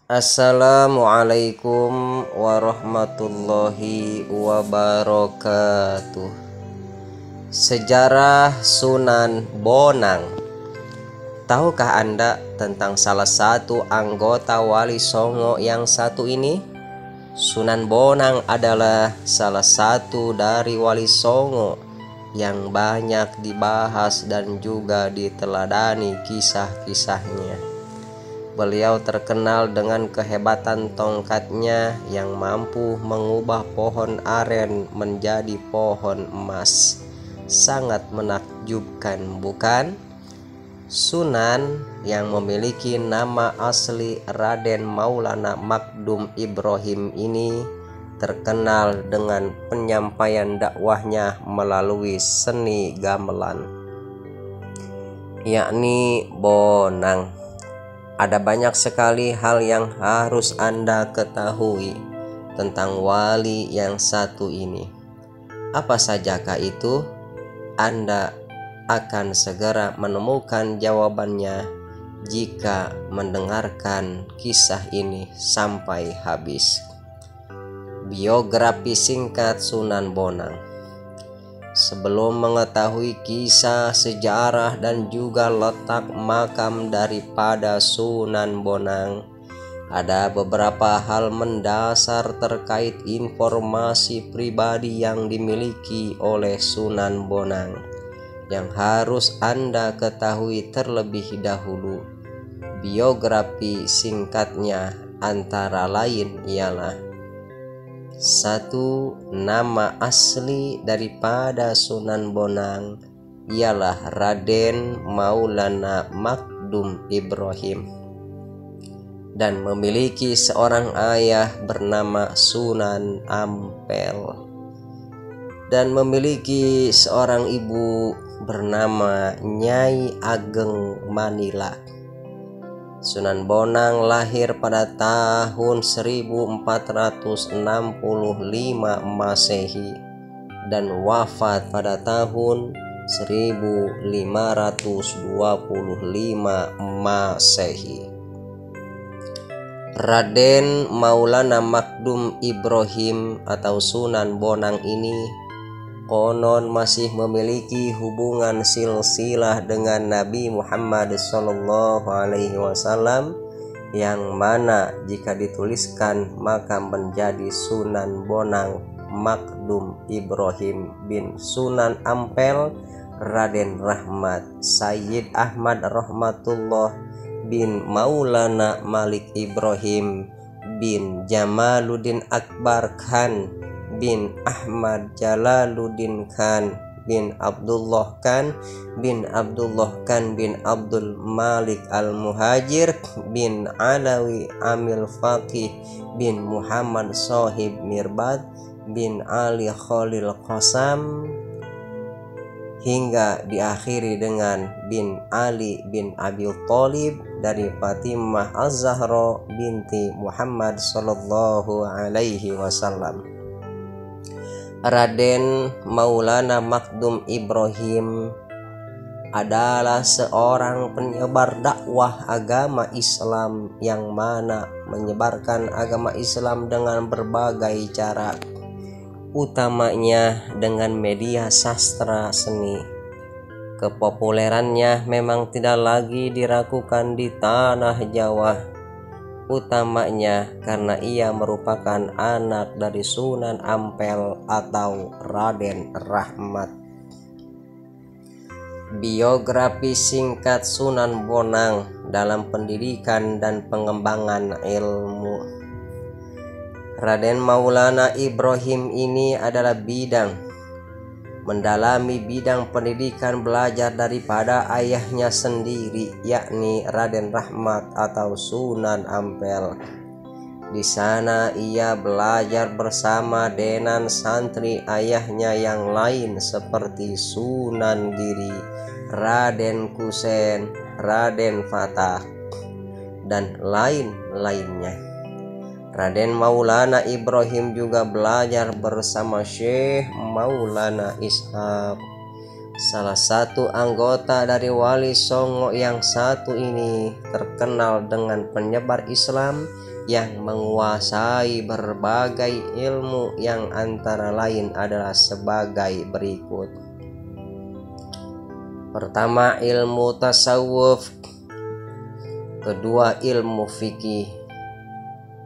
Assalamualaikum warahmatullahi wabarakatuh. Sejarah Sunan Bonang. Tahukah Anda tentang salah satu anggota Wali Songo yang satu ini? Sunan Bonang adalah salah satu dari Wali Songo yang banyak dibahas dan juga diteladani kisah-kisahnya. Beliau terkenal dengan kehebatan tongkatnya yang mampu mengubah pohon aren menjadi pohon emas. Sangat menakjubkan, bukan? Sunan yang memiliki nama asli Raden Maulana Makdum Ibrahim ini terkenal dengan penyampaian dakwahnya melalui seni gamelan, yakni bonang. Ada banyak sekali hal yang harus Anda ketahui tentang wali yang satu ini. Apa sajakah itu? Anda akan segera menemukan jawabannya jika mendengarkan kisah ini sampai habis. Biografi singkat Sunan Bonang. Sebelum mengetahui kisah, sejarah, dan juga letak makam daripada Sunan Bonang, ada beberapa hal mendasar terkait informasi pribadi yang dimiliki oleh Sunan Bonang yang harus Anda ketahui terlebih dahulu. Biografi singkatnya antara lain ialah: 1. Nama asli daripada Sunan Bonang ialah Raden Maulana Makdum Ibrahim dan memiliki seorang ayah bernama Sunan Ampel dan memiliki seorang ibu bernama Nyai Ageng Manila. Sunan Bonang lahir pada tahun 1465 Masehi dan wafat pada tahun 1525 Masehi. Raden Maulana Makdum Ibrahim atau Sunan Bonang ini konon masih memiliki hubungan silsilah dengan Nabi Muhammad SAW, yang mana jika dituliskan maka menjadi Sunan Bonang Makdum Ibrahim bin Sunan Ampel Raden Rahmat Sayyid Ahmad Rahmatullah bin Maulana Malik Ibrahim bin Jamaluddin Akbar Khan bin Ahmad Jalaluddin Khan bin Abdullah Khan bin Abdullah Khan bin Abdul Malik Al-Muhajir bin Alawi Amil Faqih bin Muhammad Sohib Mirbad bin Ali Khalil Qasam, hingga diakhiri dengan bin Ali bin Abi Thalib dari Fatimah Az-Zahra binti Muhammad sallallahu alaihi wasallam. Raden Maulana Makdum Ibrahim adalah seorang penyebar dakwah agama Islam yang mana menyebarkan agama Islam dengan berbagai cara, utamanya dengan media sastra seni. Kepopulerannya memang tidak lagi diragukan di tanah Jawa, utamanya karena ia merupakan anak dari Sunan Ampel atau Raden Rahmat. Biografi singkat Sunan Bonang dalam pendidikan dan pengembangan ilmu. Raden Maulana Ibrahim ini adalah mendalami bidang pendidikan belajar daripada ayahnya sendiri, yakni Raden Rahmat atau Sunan Ampel. Di sana ia belajar bersama dengan santri ayahnya yang lain seperti Sunan Giri, Raden Kusen, Raden Fatah, dan lain-lainnya. Raden Maulana Ibrahim juga belajar bersama Syekh Maulana Ishaq, salah satu anggota dari Wali Songo yang satu ini terkenal dengan penyebar Islam yang menguasai berbagai ilmu yang antara lain adalah sebagai berikut. Pertama, ilmu tasawuf. Kedua, ilmu fikih.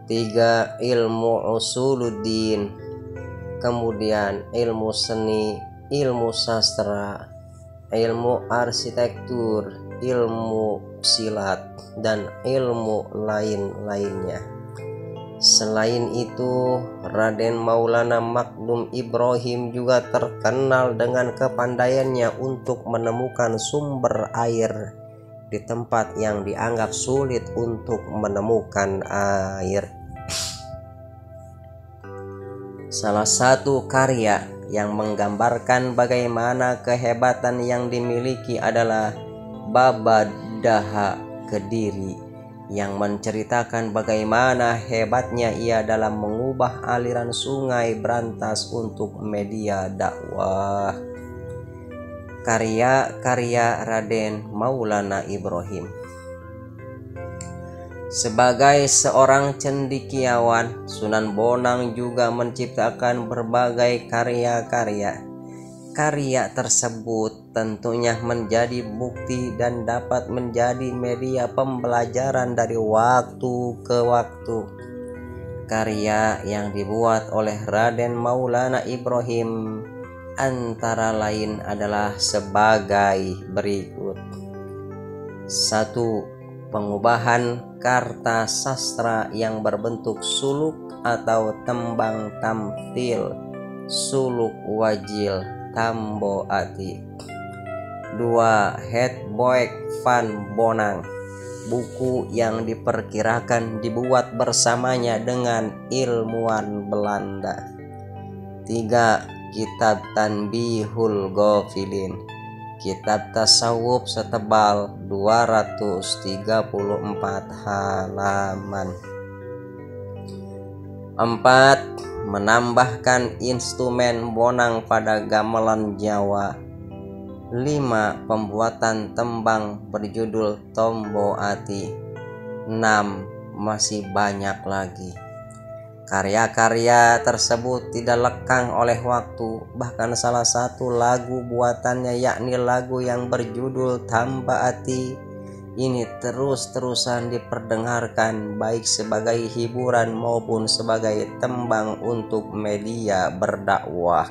Tiga, ilmu usuluddin. Kemudian ilmu seni, ilmu sastra, ilmu arsitektur, ilmu silat, dan ilmu lain-lainnya. Selain itu, Raden Maulana Makdum Ibrahim juga terkenal dengan kepandaiannya untuk menemukan sumber air di tempat yang dianggap sulit untuk menemukan air. Salah satu karya yang menggambarkan bagaimana kehebatan yang dimiliki adalah Babadaha Kediri, yang menceritakan bagaimana hebatnya ia dalam mengubah aliran sungai berantas untuk media dakwah. Karya-karya Raden Maulana Ibrahim. Sebagai seorang cendekiawan, Sunan Bonang juga menciptakan berbagai karya-karya. Karya tersebut tentunya menjadi bukti dan dapat menjadi media pembelajaran dari waktu ke waktu. Karya yang dibuat oleh Raden Maulana Ibrahim antara lain adalah sebagai berikut. 1. Pengubahan karta sastra yang berbentuk suluk atau tembang tamthil, suluk wajil, Tambo Ati. 2. Het Boek van Bonang, buku yang diperkirakan dibuat bersamanya dengan ilmuwan Belanda. 3. Kitab Tanbihul Ghafilin, kitab tasawuf setebal 234 halaman. 4. Menambahkan instrumen bonang pada gamelan Jawa. 5. Pembuatan tembang berjudul Tombo Ati. 6. Masih banyak lagi. Karya-karya tersebut tidak lekang oleh waktu, bahkan salah satu lagu buatannya, yakni lagu yang berjudul Tamba Ati, ini terus-terusan diperdengarkan baik sebagai hiburan maupun sebagai tembang untuk media berdakwah.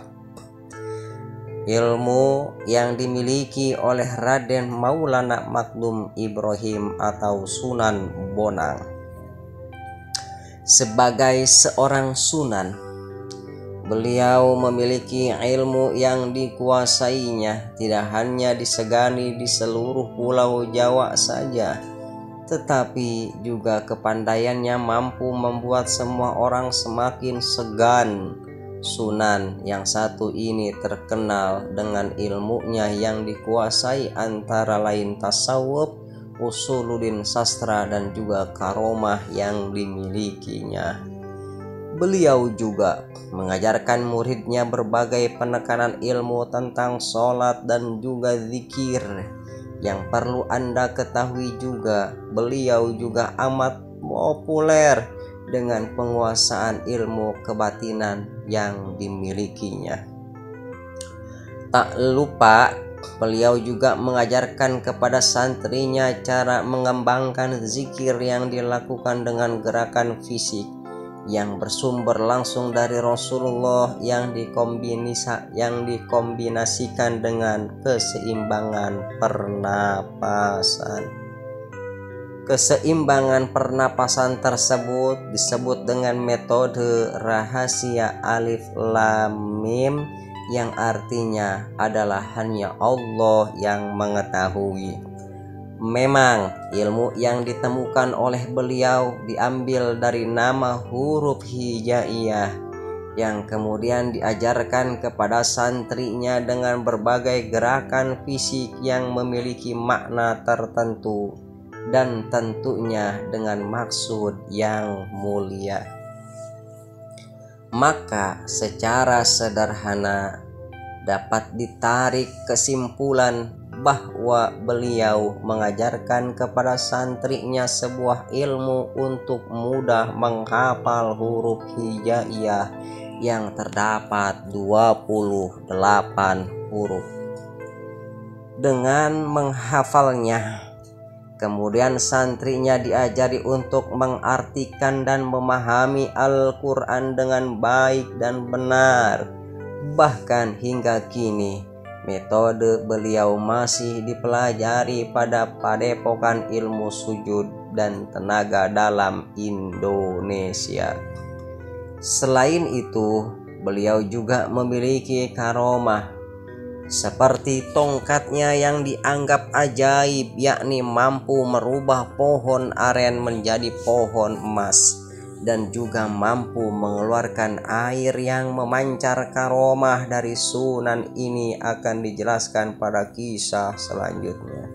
Ilmu yang dimiliki oleh Raden Maulana Makdum Ibrahim atau Sunan Bonang. Sebagai seorang sunan, beliau memiliki ilmu yang dikuasainya tidak hanya disegani di seluruh pulau Jawa saja, tetapi juga kepandaiannya mampu membuat semua orang semakin segan. Sunan yang satu ini terkenal dengan ilmunya yang dikuasai antara lain tasawuf, usuluddin, sastra, dan juga karomah yang dimilikinya. Beliau juga mengajarkan muridnya berbagai penekanan ilmu tentang sholat dan juga zikir. Yang perlu Anda ketahui juga, beliau juga amat populer dengan penguasaan ilmu kebatinan yang dimilikinya. Tak lupa, beliau juga mengajarkan kepada santrinya cara mengembangkan zikir yang dilakukan dengan gerakan fisik yang bersumber langsung dari Rasulullah yang dikombinasikan dengan keseimbangan pernapasan. Keseimbangan pernapasan tersebut disebut dengan metode rahasia alif lam mim, yang artinya adalah hanya Allah yang mengetahui. Memang ilmu yang ditemukan oleh beliau diambil dari nama huruf hijaiyah yang kemudian diajarkan kepada santrinya dengan berbagai gerakan fisik yang memiliki makna tertentu dan tentunya dengan maksud yang mulia. Maka secara sederhana dapat ditarik kesimpulan bahwa beliau mengajarkan kepada santrinya sebuah ilmu untuk mudah menghafal huruf hijaiyah yang terdapat 28 huruf. Dengan menghafalnya, kemudian santrinya diajari untuk mengartikan dan memahami Al-Quran dengan baik dan benar. Bahkan hingga kini, metode beliau masih dipelajari pada Padepokan Ilmu Sujud dan Tenaga Dalam Indonesia. Selain itu, beliau juga memiliki karomah seperti tongkatnya yang dianggap ajaib, yakni mampu merubah pohon aren menjadi pohon emas, dan juga mampu mengeluarkan air yang memancar. Karomah dari Sunan ini akan dijelaskan pada kisah selanjutnya.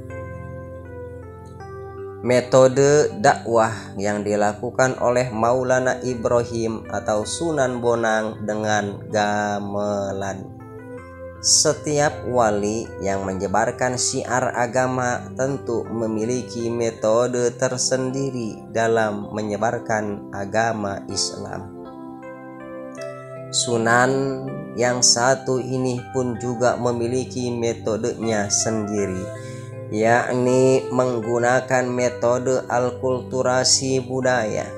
Metode dakwah yang dilakukan oleh Maulana Ibrahim atau Sunan Bonang dengan gamelan. Setiap wali yang menyebarkan syiar agama tentu memiliki metode tersendiri dalam menyebarkan agama Islam. Sunan yang satu ini pun juga memiliki metodenya sendiri, yakni menggunakan metode alkulturasi budaya.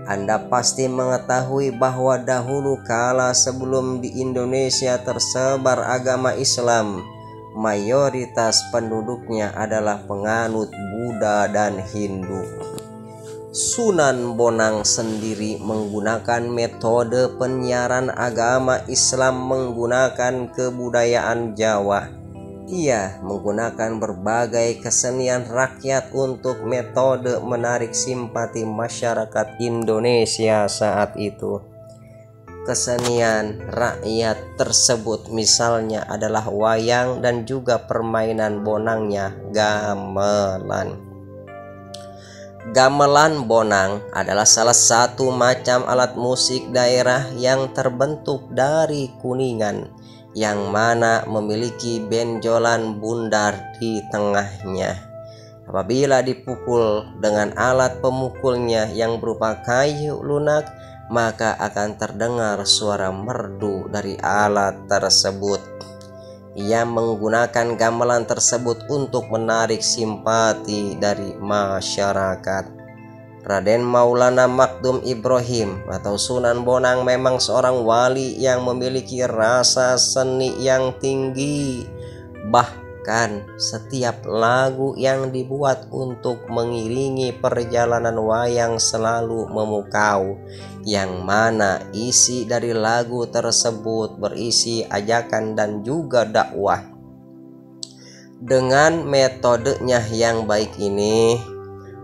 Anda pasti mengetahui bahwa dahulu kala sebelum di Indonesia tersebar agama Islam, mayoritas penduduknya adalah penganut Buddha dan Hindu. Sunan Bonang sendiri menggunakan metode penyiaran agama Islam menggunakan kebudayaan Jawa. Ia menggunakan berbagai kesenian rakyat untuk metode menarik simpati masyarakat Indonesia saat itu. Kesenian rakyat tersebut misalnya adalah wayang dan juga permainan bonangnya gamelan. Gamelan bonang adalah salah satu macam alat musik daerah yang terbentuk dari kuningan, yang mana memiliki benjolan bundar di tengahnya. Apabila dipukul dengan alat pemukulnya yang berupa kayu lunak, maka akan terdengar suara merdu dari alat tersebut. Ia menggunakan gamelan tersebut untuk menarik simpati dari masyarakat. Raden Maulana Makdum Ibrahim atau Sunan Bonang memang seorang wali yang memiliki rasa seni yang tinggi. Bahkan setiap lagu yang dibuat untuk mengiringi perjalanan wayang selalu memukau, yang mana isi dari lagu tersebut berisi ajakan dan juga dakwah. Dengan metodenya yang baik ini,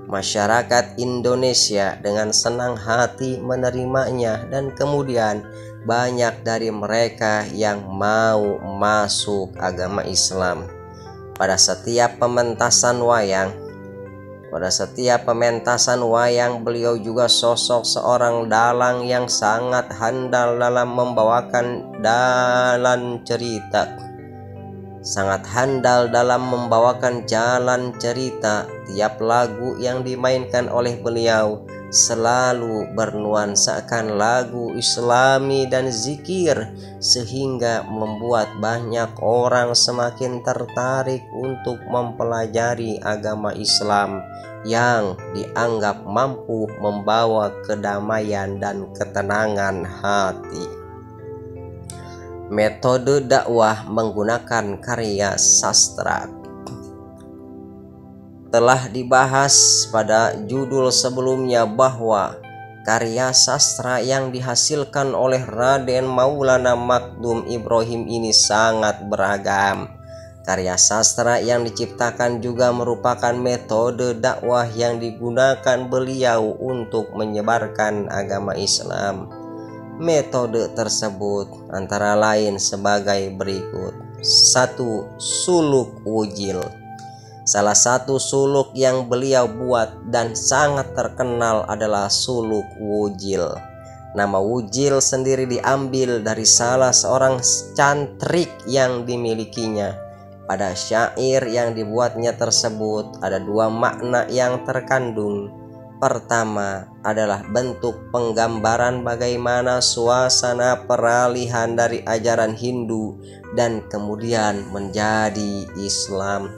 masyarakat Indonesia dengan senang hati menerimanya, dan kemudian banyak dari mereka yang mau masuk agama Islam. Pada setiap pementasan wayang, beliau juga sosok seorang dalang yang sangat handal dalam membawakan jalan cerita. Tiap lagu yang dimainkan oleh beliau selalu bernuansakan lagu Islami dan zikir, sehingga membuat banyak orang semakin tertarik untuk mempelajari agama Islam yang dianggap mampu membawa kedamaian dan ketenangan hati. Metode dakwah menggunakan karya sastra telah dibahas pada judul sebelumnya bahwa karya sastra yang dihasilkan oleh Raden Maulana Makdum Ibrahim ini sangat beragam. Karya sastra yang diciptakan juga merupakan metode dakwah yang digunakan beliau untuk menyebarkan agama Islam. Metode tersebut antara lain sebagai berikut. 1. Suluk wujil. Salah satu suluk yang beliau buat dan sangat terkenal adalah suluk wujil. Nama wujil sendiri diambil dari salah seorang cantrik yang dimilikinya, Pada syair yang dibuatnya tersebut ada dua makna yang terkandung. Pertama adalah bentuk penggambaran bagaimana suasana peralihan dari ajaran Hindu dan kemudian menjadi Islam.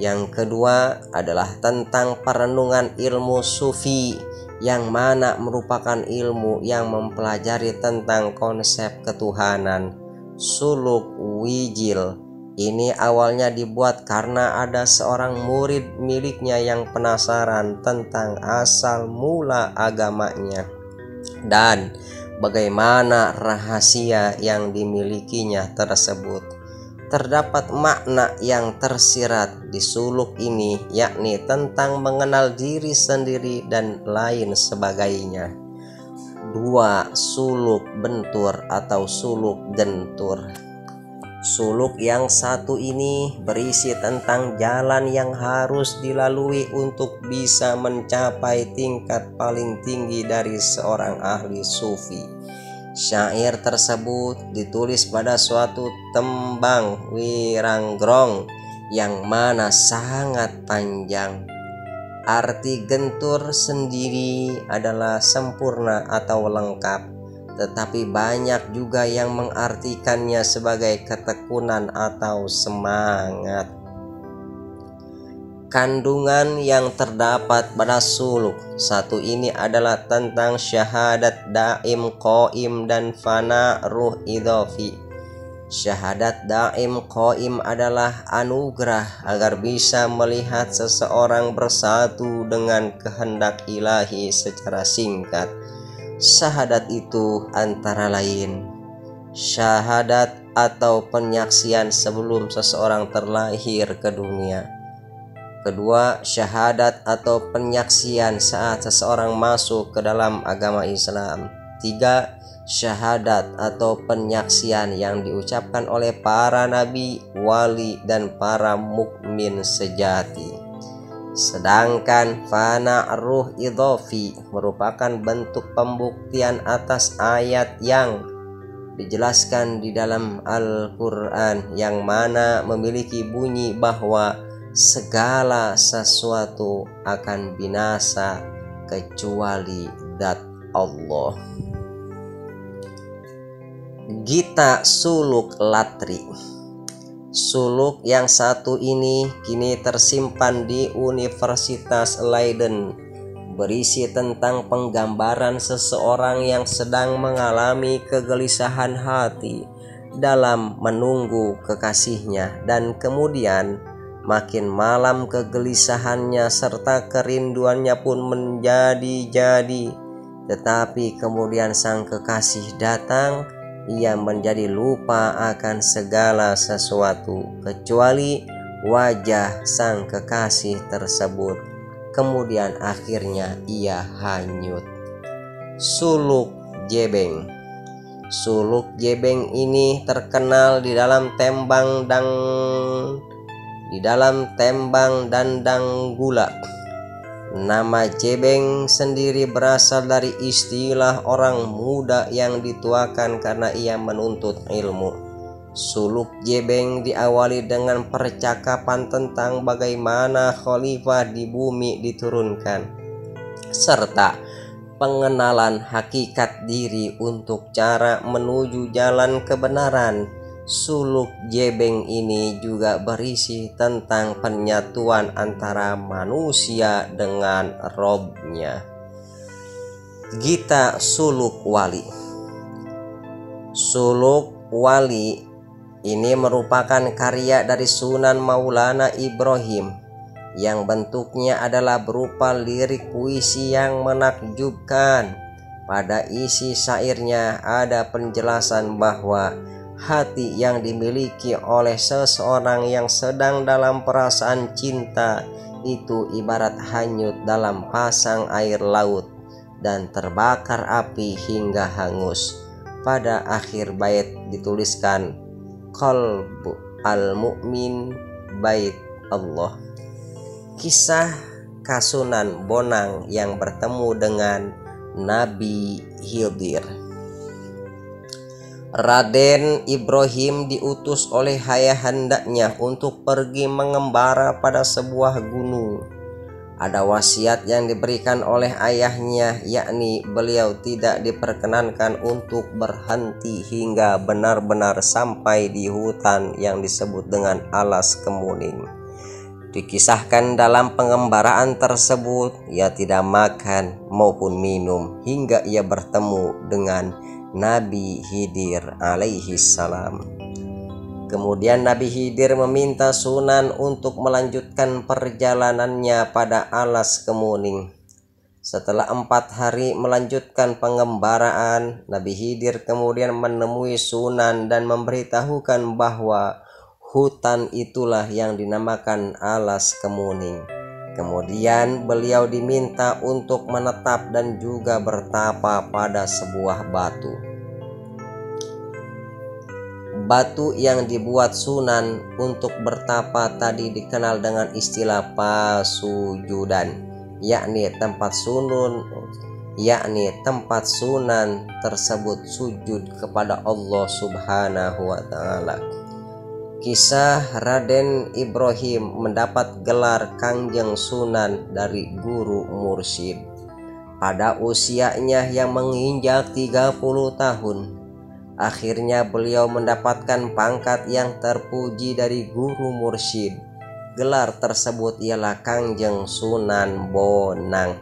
Yang kedua adalah tentang perenungan ilmu sufi, yang mana merupakan ilmu yang mempelajari tentang konsep ketuhanan. Suluk Wijil ini awalnya dibuat karena ada seorang murid miliknya yang penasaran tentang asal mula agamanya dan bagaimana rahasia yang dimilikinya tersebut. Terdapat makna yang tersirat di suluk ini, yakni tentang mengenal diri sendiri dan lain sebagainya. 2. Suluk bentur atau suluk gentur. Suluk yang satu ini berisi tentang jalan yang harus dilalui untuk bisa mencapai tingkat paling tinggi dari seorang ahli sufi. Syair tersebut ditulis pada suatu tembang wiranggrong yang mana sangat panjang. Arti gentur sendiri adalah sempurna atau lengkap, tetapi banyak juga yang mengartikannya sebagai ketekunan atau semangat. Kandungan yang terdapat pada suluk satu ini adalah tentang syahadat daim qaim dan fana ruh idhofi. Syahadat daim qaim adalah anugerah agar bisa melihat seseorang bersatu dengan kehendak ilahi secara singkat. Syahadat itu antara lain syahadat atau penyaksian sebelum seseorang terlahir ke dunia. Kedua, syahadat atau penyaksian saat seseorang masuk ke dalam agama Islam. 3. Syahadat atau penyaksian yang diucapkan oleh para nabi, wali, dan para mukmin sejati. Sedangkan fana ruh idhofi merupakan bentuk pembuktian atas ayat yang dijelaskan di dalam Al-Quran, yang mana memiliki bunyi bahwa segala sesuatu akan binasa kecuali zat Allah. Gita Suluk Latri. Suluk yang satu ini kini tersimpan di Universitas Leiden, berisi tentang penggambaran seseorang yang sedang mengalami kegelisahan hati dalam menunggu kekasihnya, dan kemudian makin malam kegelisahannya serta kerinduannya pun menjadi-jadi. Tetapi kemudian sang kekasih datang, ia menjadi lupa akan segala sesuatu kecuali wajah sang kekasih tersebut. Kemudian akhirnya ia hanyut. Suluk Jebeng. Suluk Jebeng ini terkenal di dalam tembang Dandang Gula. Nama Jebeng sendiri berasal dari istilah orang muda yang dituakan karena ia menuntut ilmu. Suluk Jebeng diawali dengan percakapan tentang bagaimana khalifah di bumi diturunkan, serta pengenalan hakikat diri untuk cara menuju jalan kebenaran. Suluk Jebeng ini juga berisi tentang penyatuan antara manusia dengan Robnya. Gita Suluk Wali. Suluk Wali ini merupakan karya dari Sunan Maulana Ibrahim yang bentuknya adalah berupa lirik puisi yang menakjubkan. Pada isi syairnya ada penjelasan bahwa hati yang dimiliki oleh seseorang yang sedang dalam perasaan cinta itu ibarat hanyut dalam pasang air laut dan terbakar api hingga hangus. Pada akhir bait dituliskan qalbu al-mu'min bait Allah. Kisah Kasunan Bonang yang bertemu dengan Nabi Khidir. Raden Ibrahim diutus oleh ayahandanya untuk pergi mengembara pada sebuah gunung. Ada wasiat yang diberikan oleh ayahnya, yakni beliau tidak diperkenankan untuk berhenti hingga benar-benar sampai di hutan yang disebut dengan Alas Kemuning. Dikisahkan dalam pengembaraan tersebut, ia tidak makan maupun minum hingga ia bertemu dengan Nabi Khidir alaihi salam. Kemudian Nabi Khidir meminta Sunan untuk melanjutkan perjalanannya pada Alas Kemuning. Setelah 4 hari melanjutkan pengembaraan, Nabi Khidir kemudian menemui Sunan dan memberitahukan bahwa hutan itulah yang dinamakan Alas Kemuning. Kemudian beliau diminta untuk menetap dan juga bertapa pada sebuah batu. Batu yang dibuat Sunan untuk bertapa tadi dikenal dengan istilah pasujudan, yakni tempat Sunan tersebut sujud kepada Allah Subhanahu wa Ta'ala. Kisah Raden Ibrahim mendapat gelar Kangjeng Sunan dari guru mursyid. Pada usianya yang menginjak 30 tahun, akhirnya beliau mendapatkan pangkat yang terpuji dari guru mursyid. Gelar tersebut ialah Kangjeng Sunan Bonang.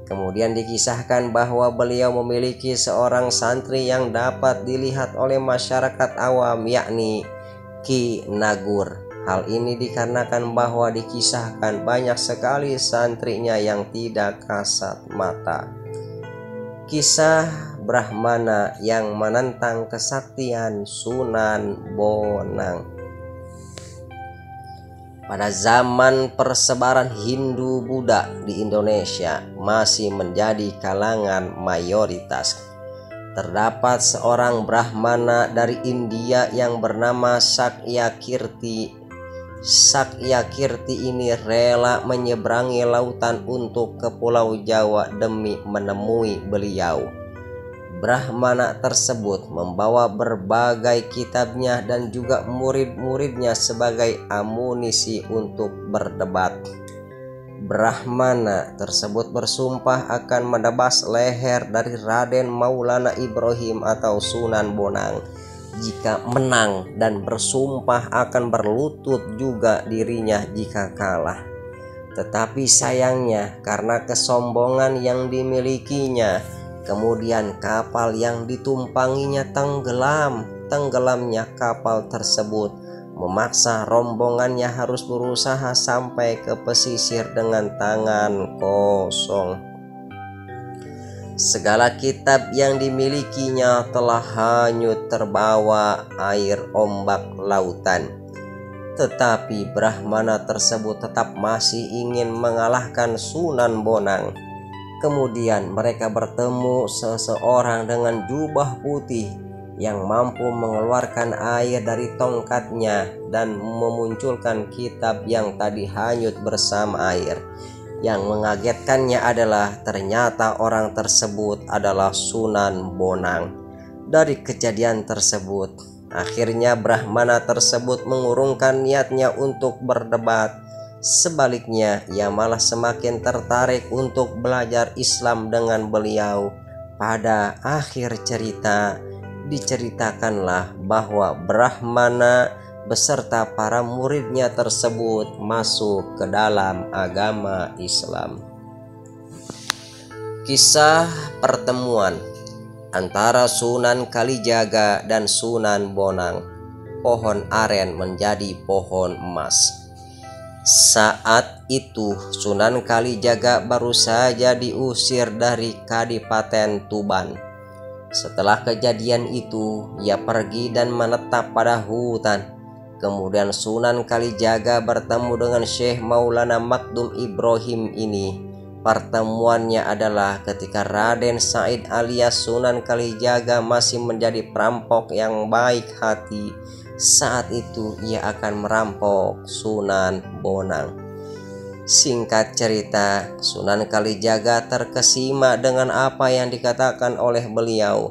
Kemudian dikisahkan bahwa beliau memiliki seorang santri yang dapat dilihat oleh masyarakat awam, yakni Ki Nagur. Hal ini dikarenakan bahwa dikisahkan banyak sekali santrinya yang tidak kasat mata. Kisah Brahmana yang menentang kesaktian Sunan Bonang. Pada zaman persebaran Hindu-Buddha di Indonesia masih menjadi kalangan mayoritas. Terdapat seorang Brahmana dari India yang bernama Sakyakirti. Sakyakirti ini rela menyeberangi lautan untuk ke Pulau Jawa demi menemui beliau. Brahmana tersebut membawa berbagai kitabnya dan juga murid-muridnya sebagai amunisi untuk berdebat. Brahmana tersebut bersumpah akan menebas leher dari Raden Maulana Ibrahim atau Sunan Bonang jika menang, dan bersumpah akan berlutut juga dirinya jika kalah. Tetapi sayangnya karena kesombongan yang dimilikinya, kemudian kapal yang ditumpanginya tenggelamnya kapal tersebut memaksa rombongannya harus berusaha sampai ke pesisir dengan tangan kosong. Segala kitab yang dimilikinya telah hanyut terbawa air ombak lautan. Tetapi Brahmana tersebut tetap masih ingin mengalahkan Sunan Bonang. Kemudian mereka bertemu seseorang dengan jubah putih yang mampu mengeluarkan air dari tongkatnya dan memunculkan kitab yang tadi hanyut bersama air. Yang mengagetkannya adalah ternyata orang tersebut adalah Sunan Bonang. Dari kejadian tersebut, akhirnya Brahmana tersebut mengurungkan niatnya untuk berdebat. Sebaliknya, ia malah semakin tertarik untuk belajar Islam dengan beliau. Pada akhir cerita, diceritakanlah bahwa Brahmana beserta para muridnya tersebut masuk ke dalam agama Islam. Kisah pertemuan antara Sunan Kalijaga dan Sunan Bonang. Pohon aren menjadi pohon emas. Saat itu Sunan Kalijaga baru saja diusir dari Kadipaten Tuban. Setelah kejadian itu, ia pergi dan menetap pada hutan. Kemudian Sunan Kalijaga bertemu dengan Syekh Maulana Makdum Ibrahim ini. Pertemuannya adalah ketika Raden Said alias Sunan Kalijaga masih menjadi perampok yang baik hati. Saat itu ia akan merampok Sunan Bonang. Singkat cerita, Sunan Kalijaga terkesima dengan apa yang dikatakan oleh beliau.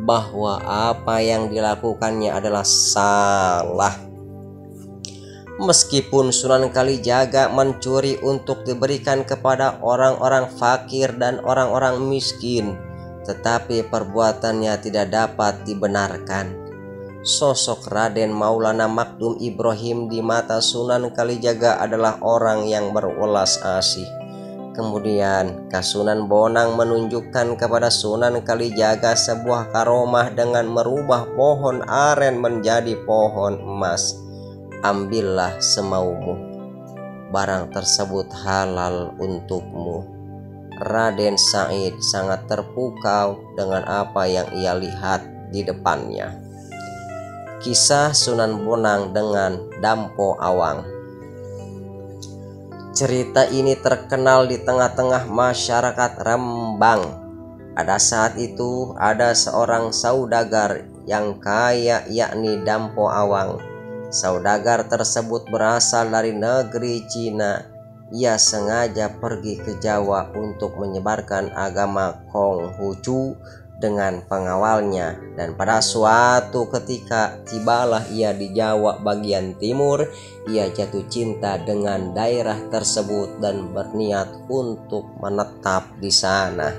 bahwa apa yang dilakukannya adalah salah. Meskipun Sunan Kalijaga mencuri untuk diberikan kepada orang-orang fakir dan orang-orang miskin, tetapi perbuatannya tidak dapat dibenarkan. Sosok Raden Maulana Makdum Ibrahim di mata Sunan Kalijaga adalah orang yang berwelas asih. Kemudian Kasunan Bonang menunjukkan kepada Sunan Kalijaga sebuah karomah dengan merubah pohon aren menjadi pohon emas. Ambillah semaumu, barang tersebut halal untukmu. Raden Said sangat terpukau dengan apa yang ia lihat di depannya. Kisah Sunan Bonang dengan Dampo Awang. Cerita ini terkenal di tengah-tengah masyarakat Rembang. Pada saat itu ada seorang saudagar yang kaya, yakni Dampo Awang. Saudagar tersebut berasal dari negeri Cina. Ia sengaja pergi ke Jawa untuk menyebarkan agama Konghucu dengan pengawalnya, dan pada suatu ketika tibalah ia di Jawa bagian timur. Ia jatuh cinta dengan daerah tersebut dan berniat untuk menetap di sana.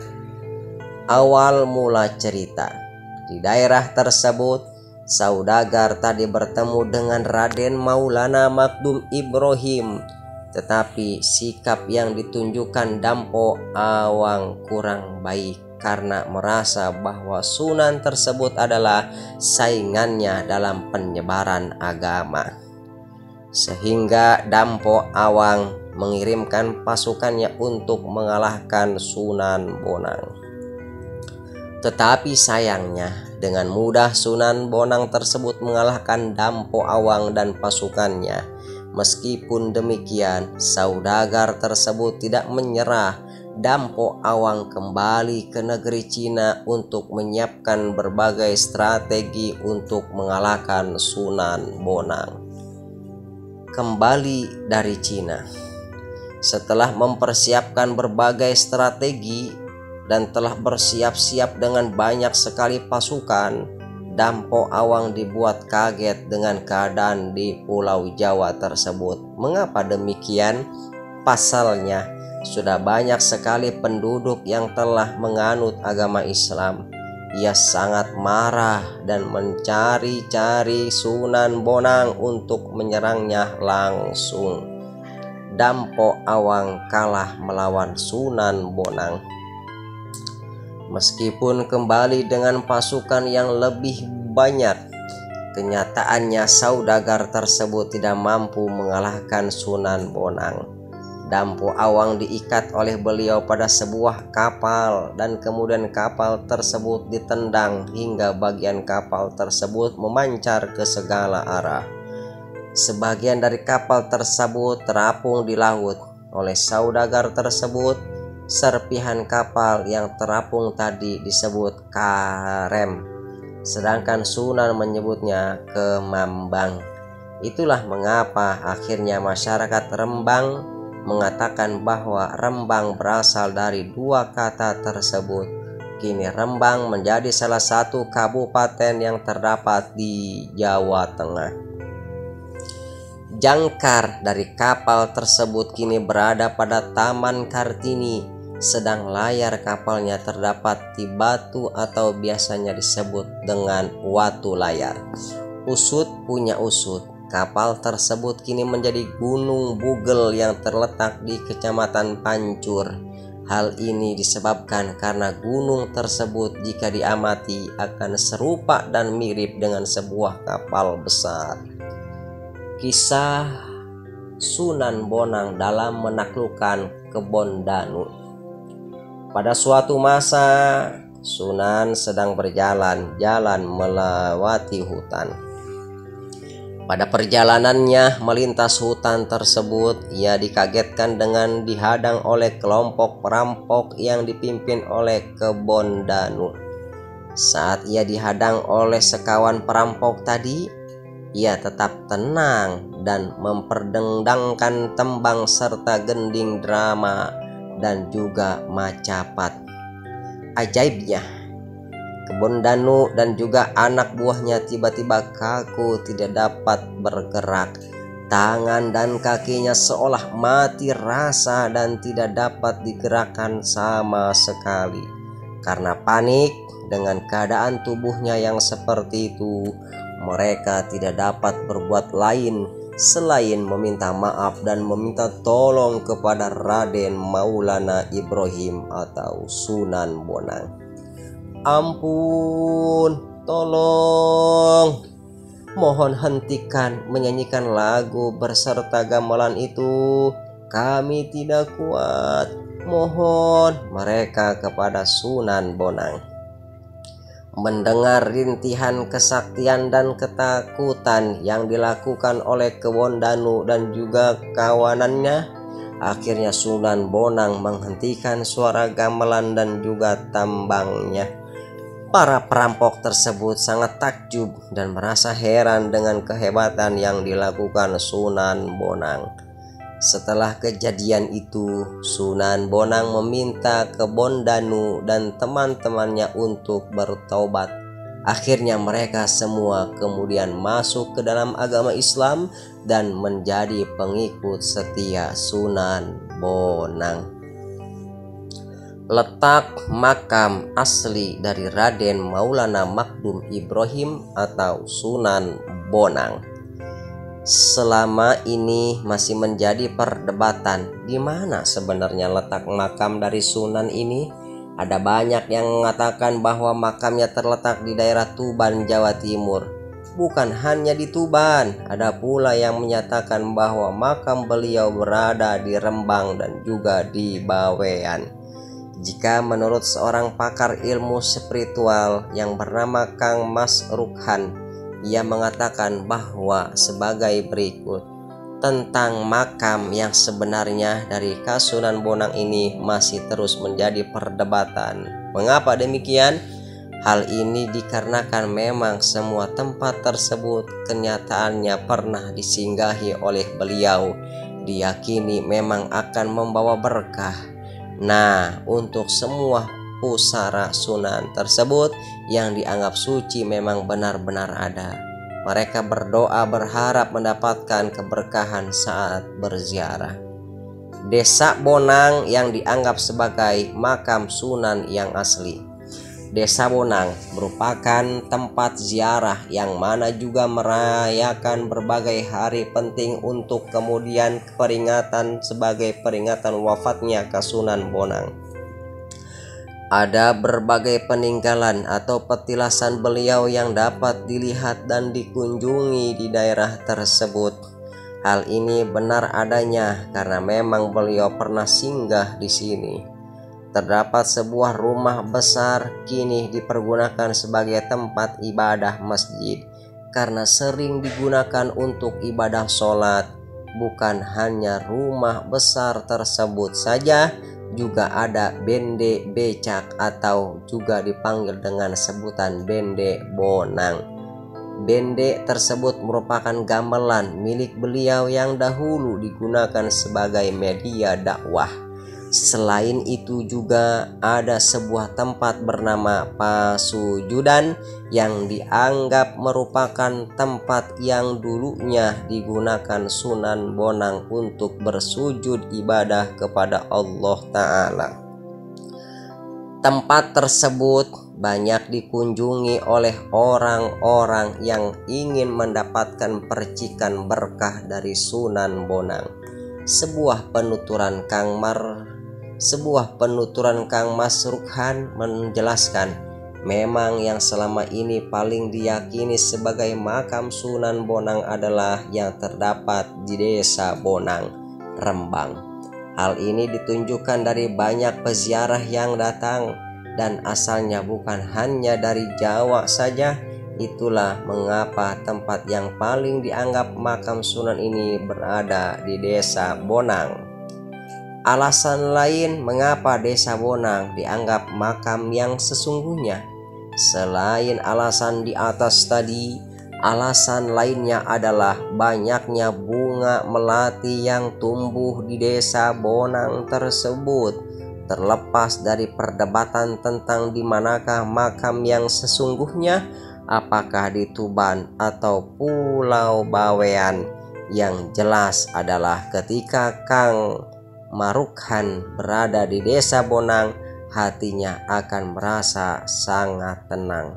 Awal mula cerita, di daerah tersebut saudagar tadi bertemu dengan Raden Maulana Makdum Ibrahim, tetapi sikap yang ditunjukkan Dampo Awang kurang baik karena merasa bahwa Sunan tersebut adalah saingannya dalam penyebaran agama. Sehingga Dampo Awang mengirimkan pasukannya untuk mengalahkan Sunan Bonang. Tetapi sayangnya, dengan mudah Sunan Bonang tersebut mengalahkan Dampo Awang dan pasukannya. Meskipun demikian, saudagar tersebut tidak menyerah. Dampo Awang kembali ke negeri Cina untuk menyiapkan berbagai strategi untuk mengalahkan Sunan Bonang. Kembali dari Cina, setelah mempersiapkan berbagai strategi dan telah bersiap-siap dengan banyak sekali pasukan, Dampo Awang dibuat kaget dengan keadaan di Pulau Jawa tersebut. Mengapa demikian? Pasalnya, sudah banyak sekali penduduk yang telah menganut agama Islam. Ia sangat marah dan mencari-cari Sunan Bonang untuk menyerangnya langsung. Dampo Awang kalah melawan Sunan Bonang. Meskipun kembali dengan pasukan yang lebih banyak, kenyataannya saudagar tersebut tidak mampu mengalahkan Sunan Bonang. Dampo Awang diikat oleh beliau pada sebuah kapal, dan kemudian kapal tersebut ditendang hingga bagian kapal tersebut memancar ke segala arah. Sebagian dari kapal tersebut terapung di laut. Oleh saudagar tersebut, serpihan kapal yang terapung tadi disebut karem, sedangkan Sunan menyebutnya kemambang. Itulah mengapa akhirnya masyarakat Rembang mengatakan bahwa Rembang berasal dari dua kata tersebut. Kini Rembang menjadi salah satu kabupaten yang terdapat di Jawa Tengah. Jangkar dari kapal tersebut kini berada pada Taman Kartini, sedang layar kapalnya terdapat di batu atau biasanya disebut dengan watu layar. Usut punya usut. Kapal tersebut kini menjadi Gunung Bugel yang terletak di Kecamatan Pancur. Hal ini disebabkan karena gunung tersebut jika diamati akan serupa dan mirip dengan sebuah kapal besar. Kisah Sunan Bonang dalam menaklukkan Kebon Danu. Pada suatu masa, Sunan sedang berjalan-jalan melewati hutan. Pada perjalanannya melintas hutan tersebut, ia dikagetkan dengan dihadang oleh kelompok perampok yang dipimpin oleh Kebon Danu. Saat ia dihadang oleh sekawan perampok tadi, ia tetap tenang dan memperdendangkan tembang serta gending drama dan juga macapat. Ajaibnya, Kebon Danu dan juga anak buahnya tiba-tiba kaku, tidak dapat bergerak. Tangan dan kakinya seolah mati rasa dan tidak dapat digerakkan sama sekali. Karena panik dengan keadaan tubuhnya yang seperti itu, mereka tidak dapat berbuat lain selain meminta maaf dan meminta tolong kepada Raden Maulana Ibrahim atau Sunan Bonang. Ampun, tolong, mohon hentikan menyanyikan lagu berserta gamelan itu. Kami tidak kuat, mohon, mereka kepada Sunan Bonang. Mendengar rintihan kesaktian dan ketakutan yang dilakukan oleh Kebon Danu dan juga kawanannya, akhirnya Sunan Bonang menghentikan suara gamelan dan juga tambangnya. Para perampok tersebut sangat takjub dan merasa heran dengan kehebatan yang dilakukan Sunan Bonang. Setelah kejadian itu, Sunan Bonang meminta Kebon Danu dan teman-temannya untuk bertaubat. Akhirnya mereka semua kemudian masuk ke dalam agama Islam dan menjadi pengikut setia Sunan Bonang. Letak makam asli dari Raden Maulana Makdum Ibrahim atau Sunan Bonang selama ini masih menjadi perdebatan di mana sebenarnya letak makam dari Sunan ini. Ada banyak yang mengatakan bahwa makamnya terletak di daerah Tuban, Jawa Timur. Bukan hanya di Tuban, ada pula yang menyatakan bahwa makam beliau berada di Rembang dan juga di Bawean. Jika menurut seorang pakar ilmu spiritual yang bernama Kang Mas Rukhan, ia mengatakan bahwa sebagai berikut tentang makam yang sebenarnya dari Kasunan Bonang ini masih terus menjadi perdebatan. Mengapa demikian? Hal ini dikarenakan memang semua tempat tersebut kenyataannya pernah disinggahi oleh beliau, diyakini memang akan membawa berkah. Nah, untuk semua pusara Sunan tersebut yang dianggap suci memang benar-benar ada. Mereka berdoa berharap mendapatkan keberkahan saat berziarah. Desa Bonang yang dianggap sebagai makam Sunan yang asli. Desa Bonang merupakan tempat ziarah yang mana juga merayakan berbagai hari penting untuk kemudian peringatan sebagai peringatan wafatnya Kasunan Bonang. Ada berbagai peninggalan atau petilasan beliau yang dapat dilihat dan dikunjungi di daerah tersebut. Hal ini benar adanya karena memang beliau pernah singgah di sini. Terdapat sebuah rumah besar kini dipergunakan sebagai tempat ibadah masjid karena sering digunakan untuk ibadah sholat. Bukan hanya rumah besar tersebut saja, juga ada bende becak atau juga dipanggil dengan sebutan bende bonang. Bende tersebut merupakan gamelan milik beliau yang dahulu digunakan sebagai media dakwah. Selain itu juga ada sebuah tempat bernama Pasujudan yang dianggap merupakan tempat yang dulunya digunakan Sunan Bonang untuk bersujud ibadah kepada Allah Ta'ala. Tempat tersebut banyak dikunjungi oleh orang-orang yang ingin mendapatkan percikan berkah dari Sunan Bonang. Sebuah penuturan Kang Mas Rukhan menjelaskan, memang yang selama ini paling diyakini sebagai makam Sunan Bonang adalah yang terdapat di Desa Bonang, Rembang. Hal ini ditunjukkan dari banyak peziarah yang datang dan asalnya bukan hanya dari Jawa saja. Itulah mengapa tempat yang paling dianggap makam Sunan ini berada di Desa Bonang. Alasan lain mengapa Desa Bonang dianggap makam yang sesungguhnya, selain alasan di atas tadi, alasan lainnya adalah banyaknya bunga melati yang tumbuh di Desa Bonang tersebut. Terlepas dari perdebatan tentang di manakah makam yang sesungguhnya, apakah di Tuban atau Pulau Bawean, yang jelas adalah ketika Kang Marukhan berada di Desa Bonang, hatinya akan merasa sangat tenang.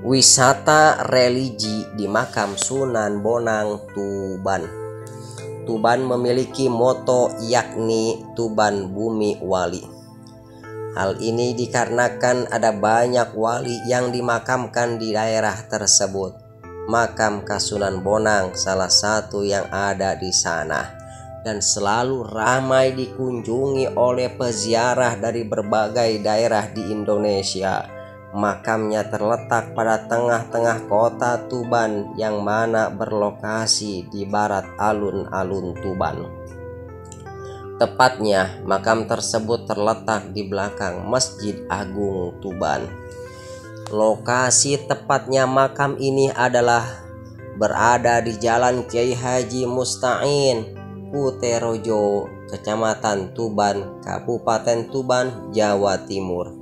Wisata religi di makam Sunan Bonang, Tuban. Tuban memiliki moto yakni Tuban Bumi Wali. Hal ini dikarenakan ada banyak wali yang dimakamkan di daerah tersebut. Makam Kasunan Bonang salah satu yang ada di sana dan selalu ramai dikunjungi oleh peziarah dari berbagai daerah di Indonesia. Makamnya terletak pada tengah-tengah kota Tuban yang mana berlokasi di barat alun-alun Tuban. Tepatnya, makam tersebut terletak di belakang Masjid Agung Tuban. Lokasi tepatnya makam ini adalah berada di Jalan Kiai Haji Musta'in, Kuterojo, Kecamatan Tuban, Kabupaten Tuban, Jawa Timur.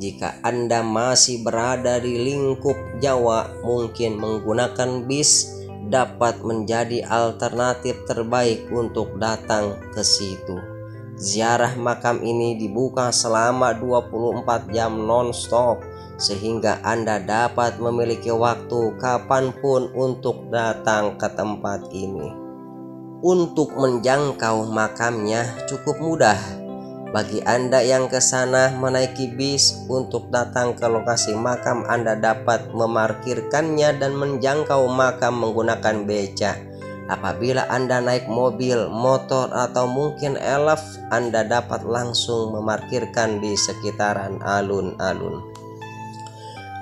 Jika Anda masih berada di lingkup Jawa, mungkin menggunakan bis dapat menjadi alternatif terbaik untuk datang ke situ. Ziarah makam ini dibuka selama 24 jam non-stop, sehingga Anda dapat memiliki waktu kapanpun untuk datang ke tempat ini. Untuk menjangkau makamnya cukup mudah. Bagi Anda yang ke sana menaiki bis untuk datang ke lokasi makam, Anda dapat memarkirkannya dan menjangkau makam menggunakan beca. Apabila Anda naik mobil, motor, atau mungkin elf, Anda dapat langsung memarkirkan di sekitaran alun-alun.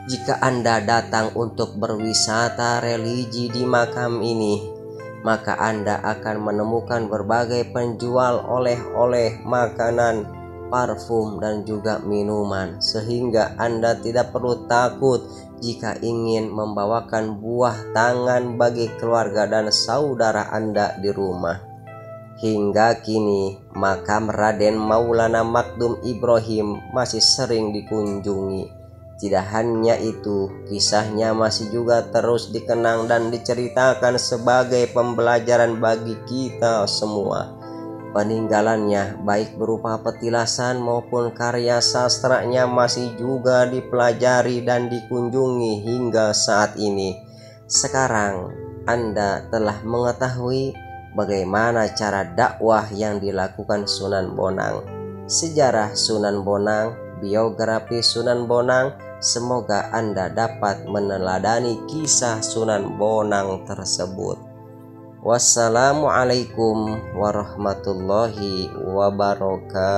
Jika Anda datang untuk berwisata religi di makam ini, maka Anda akan menemukan berbagai penjual oleh-oleh, makanan, parfum, dan juga minuman, sehingga Anda tidak perlu takut jika ingin membawakan buah tangan bagi keluarga dan saudara Anda di rumah. Hingga kini, makam Raden Maulana Makdum Ibrahim masih sering dikunjungi. Tidak hanya itu, kisahnya masih juga terus dikenang dan diceritakan sebagai pembelajaran bagi kita semua. Peninggalannya, baik berupa petilasan maupun karya sastranya, masih juga dipelajari dan dikunjungi hingga saat ini. Sekarang, Anda telah mengetahui bagaimana cara dakwah yang dilakukan Sunan Bonang, sejarah Sunan Bonang, biografi Sunan Bonang. Semoga Anda dapat meneladani kisah Sunan Bonang tersebut. Wassalamualaikum warahmatullahi wabarakatuh.